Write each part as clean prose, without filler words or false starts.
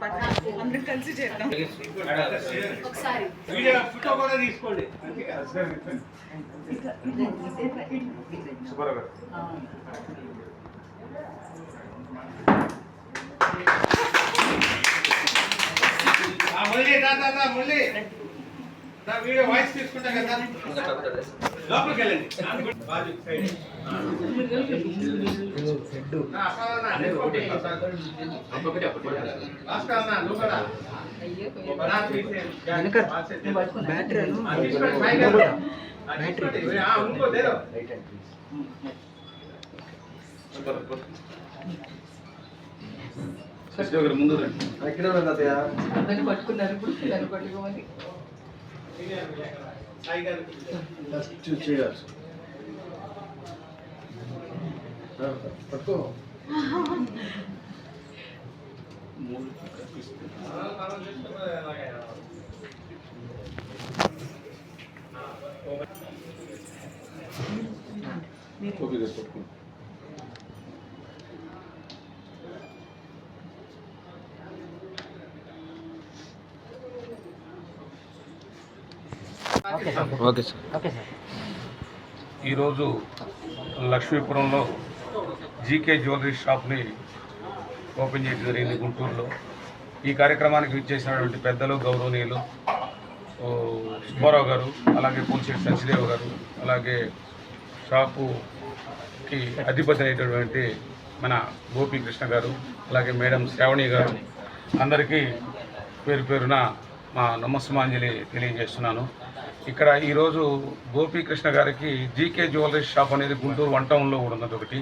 అందరం కలిసి చేద్దాం ఒకసారి ఫోటో కూడా తీసుకోండి. మురళి వీడియో వాయిస్ తీసుకుంటా కదా లోపలికి వెళ్ళండి. ముందు పట్టుకున్నారు పట్టుకోమని పట్టుకో ఓకే సార్. ఈరోజు లక్ష్మీపురంలో జీకే జ్యువెలరీ షాప్ని ఓపెన్ చేయడం జరిగింది గుంటూరులో. ఈ కార్యక్రమానికి విచ్చేసినటువంటి పెద్దలు గౌరవనీయులు సుబ్బారావు గారు, అలాగే పూల్శెట్టి సత్యదేవ్ గారు, అలాగే షాపుకి అధిపతి అయినటువంటి మన గోపీకృష్ణ గారు, అలాగే మేడం శ్రావణి గారు, అందరికీ పేరు పేరున మా నమస్సుమాంజలి తెలియజేస్తున్నాను. ఇక్కడ ఈరోజు గోపీకృష్ణ గారికి జీకే జ్యువెలరీ షాప్ అనేది గుంటూరు 1 టౌన్లో కూడా ఉన్నది ఒకటి.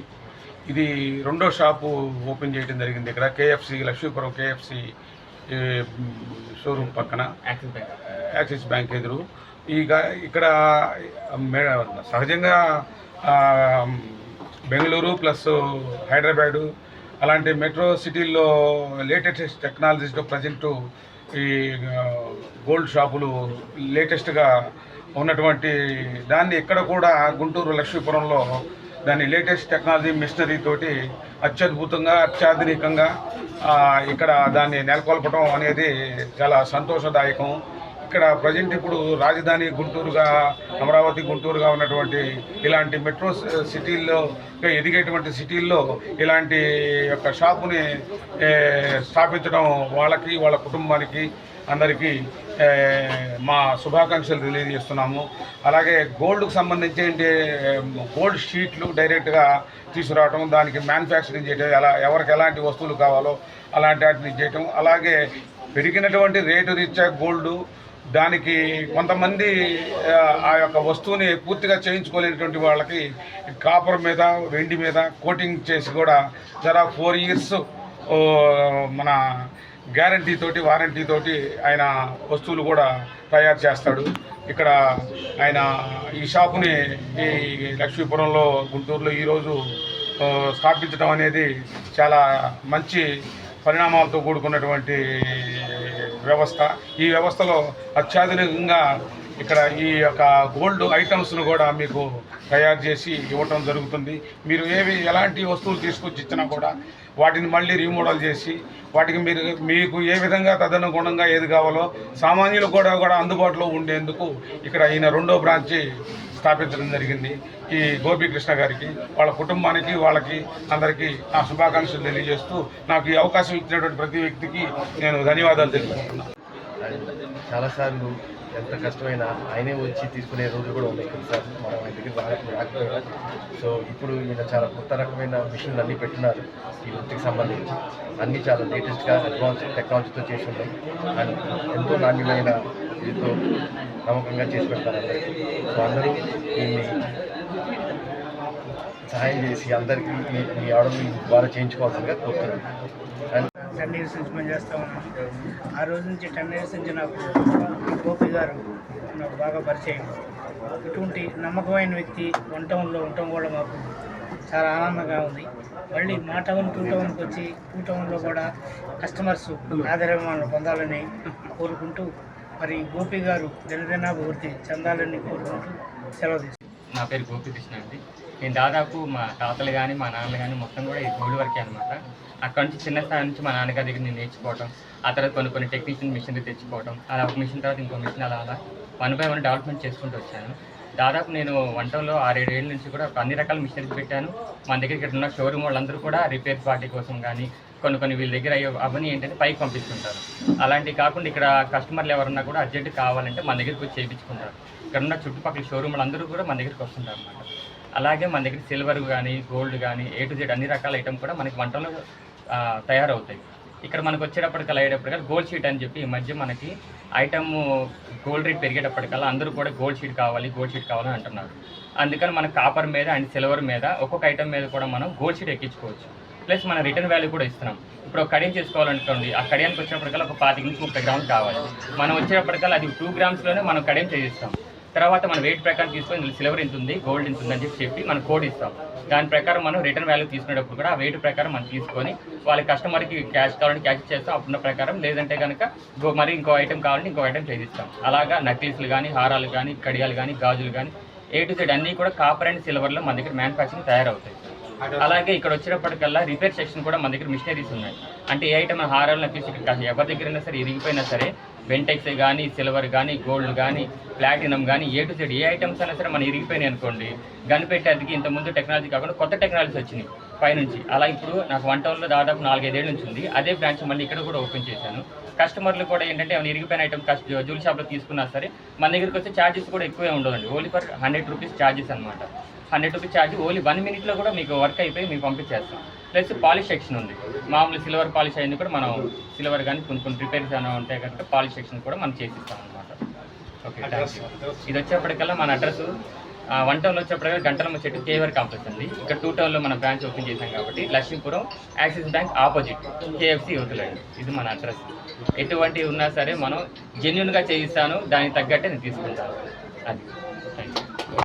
ఇది రెండో షాపు ఓపెన్ చేయడం జరిగింది ఇక్కడ కేఎఫ్సి, లక్ష్మీపురం కేఎఫ్సి షోరూమ్ పక్కన యాక్సిస్ బ్యాంక్ ఎదురు. ఇక్కడ సహజంగా బెంగళూరు ప్లస్ హైదరాబాదు అలాంటి మెట్రో సిటీల్లో లేటెస్ట్ టెక్నాలజీస్తో ప్రజెంటు ఈ గోల్డ్ షాపులు లేటెస్ట్గా ఉన్నటువంటి దాన్ని ఇక్కడ కూడా గుంటూరు లక్ష్మీపురంలో దాని లేటెస్ట్ టెక్నాలజీ మిషనరీ తోటి అత్యద్భుతంగా అత్యాధునికంగా ఇక్కడ దాన్ని నెలకొల్పడం అనేది చాలా సంతోషదాయకం. ఇక్కడ ప్రజెంట్ ఇప్పుడు రాజధాని గుంటూరుగా, అమరావతి గుంటూరుగా ఉన్నటువంటి ఇలాంటి మెట్రో సిటీల్లో ఎదిగేటువంటి సిటీల్లో ఇలాంటి యొక్క షాపుని స్థాపించడం వాళ్ళకి వాళ్ళ కుటుంబానికి అందరికీ మా శుభాకాంక్షలు తెలియజేస్తున్నాము. అలాగే గోల్డ్కు సంబంధించి గోల్డ్ షీట్లు డైరెక్ట్గా తీసుకురావడం, దానికి మ్యానుఫ్యాక్చరింగ్ చేయడం, ఎవరికి ఎలాంటి వస్తువులు కావాలో అలాంటి వాటిని చేయటం, అలాగే పెరిగినటువంటి రేటు రీత్యా గోల్డ్ దానికి కొంతమంది ఆ యొక్క వస్తువుని పూర్తిగా చేయించుకోలేనటువంటి వాళ్ళకి కాపర్ మీద, వెండి మీద కోటింగ్ చేసి కూడా జరా 4 years మన గ్యారంటీ తోటి, వారంటీ తోటి ఆయన వస్తువులు కూడా తయారు చేస్తాడు. ఇక్కడ ఆయన ఈ షాపుని ఈ లక్ష్మీపురంలో గుంటూరులో ఈరోజు స్థాపించడం అనేది చాలా మంచి పరిణామాలతో కూడుకున్నటువంటి వ్యవస్థ. ఈ వ్యవస్థలో అత్యాధునికంగా ఇక్కడ ఈ యొక్క గోల్డ్ ఐటమ్స్ను కూడా మీకు తయారు చేసి ఇవ్వటం జరుగుతుంది. మీరు ఎలాంటి వస్తువులు తీసుకొచ్చి ఇచ్చినా కూడా వాటిని మళ్ళీ రీమోడల్ చేసి వాటికి మీకు ఏ విధంగా తదనుగుణంగా ఏది కావాలో సామాన్యులు కూడా అందుబాటులో ఉండేందుకు ఇక్కడ ఈయన రెండో బ్రాంచి స్థాపించడం జరిగింది. ఈ గోపీకృష్ణ గారికి, వాళ్ళ కుటుంబానికి, వాళ్ళకి అందరికీ నా శుభాకాంక్షలు తెలియజేస్తూ నాకు ఈ అవకాశం ఇచ్చినటువంటి ప్రతి వ్యక్తికి నేను ధన్యవాదాలు తెలుపుకుంటున్నాను. చాలాసార్లు ఎంత కష్టమైనా ఆయనే వచ్చి తీసుకునే రోజులు కూడా ఉన్నాయి. కొన్నిసార్లు మనం ఆయన దగ్గర రాకపోయినా. సో ఇప్పుడు ఈయన చాలా కొత్త రకమైన మిషన్లు అన్నీ పెట్టినారు. ఈ వృత్తికి సంబంధించి అన్నీ చాలా లేటెస్ట్గా అడ్వాన్స్ టెక్నాలజీతో చేసి ఉన్నాయి. అండ్ ఎంతో నాణ్యమైన వీటితో నమ్మకంగా చేసి పెడతారు అందరికీ. సో అందరూ దీన్ని సహాయం చేసి అందరికీ ఈ ఆర్డర్ని ద్వారా చేయించుకోవాల్సిందిగా కోరుతున్నాను. అండ్ 10 years నుంచి పనిచేస్తూ ఉన్నాను. ఆ రోజు నుంచి 10 years నుంచి నాకు గోపి గారు నాకు బాగా పరిచయం. ఇటువంటి నమ్మకమైన వ్యక్తి 1 టౌన్లో ఉండటం కూడా మాకు చాలా ఆనందంగా ఉంది. మళ్ళీ మా టౌన్ 2 టౌన్కి వచ్చి 2 టౌన్లో కూడా కస్టమర్స్ ఆదరణ పొందాలని కోరుకుంటూ మరి గోపి గారు దినదినాభివృద్ధి చెందాలని కోరుకుంటూ సెలవు తీసుకుంటాం. నా పేరు గోపికృష్ణ అండి. నేను దాదాపు మా తాతలు కానీ మా నాన్నలు కానీ మొత్తం కూడా ఈ గోల్డ్ వర్కే అనమాట. అక్కడ నుంచి చిన్న స్థాయి నుంచి మా నాన్నగారి దగ్గర నేను నేర్చుకోవడం, ఆ తర్వాత కొన్ని టెక్నీషియన్ మిషన్లు తెచ్చుకోవడం, అలా ఒక మిషన్ తర్వాత ఇంకో మిషన్ అలా 1 by 1 డెవలప్మెంట్ చేసుకుంటూ వచ్చాను. దాదాపు నేను వంటలో 6-7 ఏళ్ళ నుంచి కూడా అన్ని రకాల మిషనరీస్ పెట్టాను. మన దగ్గర ఇక్కడ ఉన్న షోరూమ్ వాళ్ళందరూ కూడా రిపేర్ పార్టీ కోసం కానీ కొన్ని వీళ్ళ దగ్గర అవన్నీ ఏంటంటే పైకి పంపిస్తుంటారు. అలాంటివి కాకుండా ఇక్కడ కస్టమర్లు ఎవరన్నా కూడా అర్జెంట్ కావాలంటే మన దగ్గరికి వచ్చి చేయించుకుంటారు. ఇక్కడ ఉన్న చుట్టుపక్కల షోరూమ్లు అందరూ కూడా మన దగ్గరికి వస్తుంటారు అన్నమాట. అలాగే మన దగ్గర సిల్వర్ కానీ గోల్డ్ కానీ A to Z అన్ని రకాల ఐటమ్ కూడా మనకి వంటలో తయారవుతాయి. ఇక్కడ మనకు వచ్చేటప్పటికల్లా అయ్యేటప్పటికల్లా గోల్డ్ షీట్ అని చెప్పి ఈ మధ్య మనకి ఐటమ్ గోల్డ్ రేట్ పెరిగేటప్పటికల్లా అందరూ కూడా గోల్డ్ షీట్ కావాలని అంటున్నారు. అందుకని మన కాపర్ మీద అండ్ సిల్వర్ మీద ఒక్కొక్క ఐటమ్ మీద కూడా మనం గోల్డ్ షీట్ ఎక్కించుకోవచ్చు. ప్లస్ మన రిటర్న్ వాల్యూ కూడా ఇస్తున్నాం. ఇప్పుడు ఒక కడియం చేసుకోవాలనుకోండి, ఆ కడియానికి వచ్చినప్పటికల్లా ఒక 25 నుంచి 30 గ్రాములు కావాలి. మనం వచ్చేటప్పటికల్లా అది 2 గ్రామ్స్లోనే మనం కడియం చేయిస్తాం. తర్వాత మన వెయిట్ ప్రకారం తీసుకొని ఇందులో సిల్వర్ ఎంత ఉంది, గోల్డ్ ఎంత ఉంది అని చెప్పి మనం కోడ్ ఇస్తాం. దాని ప్రకారం మనం రిటర్న్ వాల్యూ తీసుకునేటప్పుడు కూడా ఆ వెయిట్ ప్రకారం మనం తీసుకొని వాళ్ళ కస్టమర్కి క్యాష్ కావాలంటే క్యాష్ చేస్తాం అప్పుడున్న ప్రకారం, లేదంటే కనుక మరి ఇంకో ఐటమ్ కావాలంటే ఇంకో ఐటమ్ చేయిస్తాం. అలాగా నక్లీస్లు కానీ, హారాలు కానీ, కడియాలు కానీ, గాజులు కానీ A to Z అన్నీ కూడా కాపర్ అండ్ సిల్వర్లో మన దగ్గర మ్యానుఫ్యాక్చరింగ్ తయారవుతాయి. అలాగే ఇక్కడ వచ్చేటప్పటికల్లా రిపేర్ సెక్షన్ కూడా మన దగ్గర మిషనరీస్ ఉన్నాయి. అంటే ఏ ఐటమ్ హారాలు నక్లీస్ ఇక్కడ ఎవరి దగ్గర అయినా సరే ఇరిగిపోయినా సరే బెంటెక్స్ కానీ, సిల్వర్ కానీ, గోల్డ్ కానీ, ప్లాటినం కానీ A to Z A items అయినా సరే మనం ఇరిగిపోయినాయి అనుకోండి, గన్ పెట్టేందుకు ఇంతకుముందు టెక్నాలజీ కాకుండా కొత్త టెక్నాలజీస్ వచ్చినాయి పైనుంచి. అలా ఇప్పుడు నాకు 1 టౌన్లో దాదాపు 4-5 ఏళ్ళ నుంచి ఉంది. అదే బ్రాంచ్ మళ్ళీ ఇక్కడ కూడా ఓపెన్ చేశాను. కస్టమర్లు కూడా ఏంటంటే ఏమైనా ఇరిగిపోయిన ఐటమ్ జ్యువెల్ షాప్లో తీసుకున్నా సరే మన దగ్గరికి వచ్చే ఛార్జెస్ కూడా ఎక్కువే ఉండదండి. ఓన్లీ ఫర్ 100 రూపీస్ ఛార్జెస్ అనమాట. 100 రూపీస్ ఛార్జ్ ఓన్లీ 1 మినిట్లో కూడా మీకు వర్క్ అయిపోయి మీకు పంపించేస్తాం. ప్లస్ పాలిష్ సెక్షన్ ఉంది. మామూలు సిల్వర్ పాలిష్ అయింది కూడా మనం సిల్వర్ కానీ కొన్ని రిపేర్స్ ఏమైనా ఉంటాయి కనుక పాలిష్ సెక్షన్ కూడా మనం చేసిస్తాం అనమాట. Okay, thank you. ఇది వచ్చేప్పటికల్లా మన అడ్రస్ 1 టౌన్లో వచ్చేప్పటికల్లా గంటలమ్మ చెట్టు కేవర్ కాంప్లెక్స్ అండి. ఇక్కడ 2 టౌన్లో మన బ్రాంచ్ ఓపెన్ చేశాం కాబట్టి Lakshmipuram axis bank opposite KFC యువతలండి. ఇది మన అడ్రస్. ఎటువంటివి ఉన్నా సరే మనం జెన్యున్గా చేయిస్తాను, దానికి తగ్గట్టే నేను తీసుకుంటాను. అది థ్యాంక్ యూ.